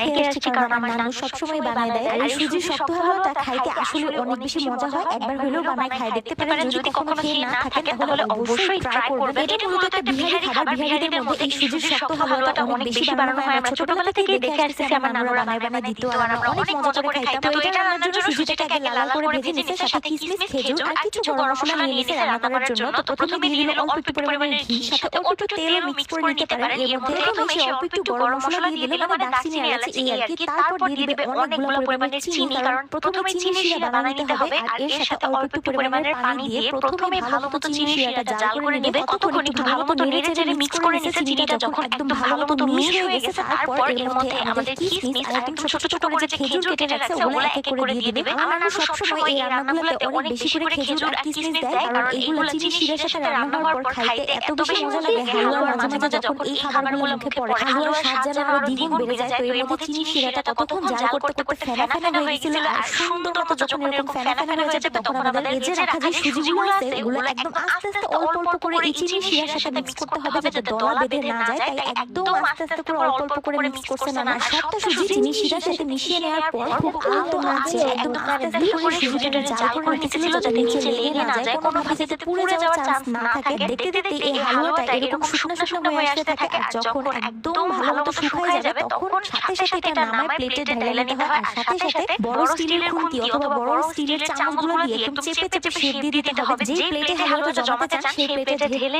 খেয়ে আসছি, কারণ আমার নানু সবসময় বানায় দেয়। আর এই সুজির শক্ত হালুয়াটা খাইতে আসলে অনেক বেশি মজা হয়। একবার হলেও বানায় খায় দেখতে পারেন। যদি কখনো খেয়ে না থাকেন তাহলে অবশ্যই ট্রাই করবেন। এটা মূলত একটা বিহারি খাবার। বিহারিদের মধ্যে এই সুজির শক্ত হালুয়াটা অনেক বেশি বানানো হয়। আমরা ছোটবেলা থেকেই দেখে আসতেছি আমার নানুরা বানায় বানায় দিত, আর আমরা অনেক মজা করে খাইতাম। তো এটা রান্নার জন্য সুজিটাকে আগে লাল করে ভেজে নিছে, সাথে কিশমিশ, খেজুর আর কিছু গরম মশলা নিয়ে নিছে রান্না করার জন্য। তো প্রথমে দিয়ে দিল অল্প একটু পরিমাণে ঘি, সাথে অল্প একটু তেলও মিক্স করে নিতে পারেন। এর মধ্যে প্রথমে সে অল্প একটু গরম মশলা দিয়ে দিল, মানে দারচিনি এলাচ এই আর কি। তারপর দিয়ে দিবে অনেকগুলো পরিমাণে চিনি, কারণ প্রথমে চিনি শিরা বানিয়ে নিতে হবে। আর এর সাথে অল্প একটু পরিমাণে পানি দিয়ে প্রথমে ভালো মতো চিনি শিরাটা জাল করে নেবে। কতক্ষণ একটু ভালো মতো নেড়ে চেড়ে মিক্স করে নিছে। চিনিটা যখন একদম ভালো মতো মিশ হয়ে গেছে, তারপর এর মধ্যে আমাদের কিশমিশ আর একদম ছোট ছোট করে যে খেজুর কেটে রাখছে ওগুলো এক এক করে দিয়ে দিবে। আমার নানু সবসময় এই রান্নাগুলোতে অনেক বেশি করে খেজুর আর কিশমিশ দেয়, কারণ এগুলো চিনি শিরার সাথে রান্না হওয়ার পর খাইতে এত বেশি মজা লাগে। হালুয়ার মাঝে মাঝে যখন এই খাবারগুলো মুখে পড়ে, হালুয়ার স্বাদ যেন আরো দ্বিগুণ বেড়ে যায়। তো এর মধ্যে চিনি শিরাটা ততক্ষণ জাল করতে করতে ফেনা ফেনা হয়ে গেছিল। আর সুন্দর মতো যখন এরকম ফেনা ফেনা হয়ে যাবে, তখন আমাদের এই যে রাখা যে সুজিগুলো আছে এগুলো একদম আস্তে আস্তে অল্প অল্প করে এই চিনি শিরার সাথে মিক্স করতে হবে, যাতে দলা বেঁধে না যায়। তাই একদম আস্তে আস্তে করে অল্প অল্প করে মিক্স করছে না। আর সবটা সুজি চিনি শিরার সাথে মিশিয়ে নেওয়ার পর খুব আলতো আঁচে একদম আস্তে আস্তে করে সুজিটা জাল করে নিতেছিল, যাতে নিচে লেগে না যায়, কোনোভাবে যাতে পুড়ে যাওয়ার চান্স না থাকে। দেখতে দেখতে এই হালুয়াটা এরকম শুকনো শুকনো হয়ে আসতে থাকে। আর যখন একদম ভালো মতো শুকিয়ে যাবে, তখন সাথে সাথে এটা নামায় প্লেটে ঢেলে নিতে হয়। আর সাথে সাথে বড় স্টিলের খুন্তি অথবা বড় স্টিলের চামচগুলো দিয়ে একদম চেপে চেপে শেপ দিয়ে দিতে হবে। যে প্লেটে হালুয়াটা জমাতে চান সেই প্লেটে ঢেলে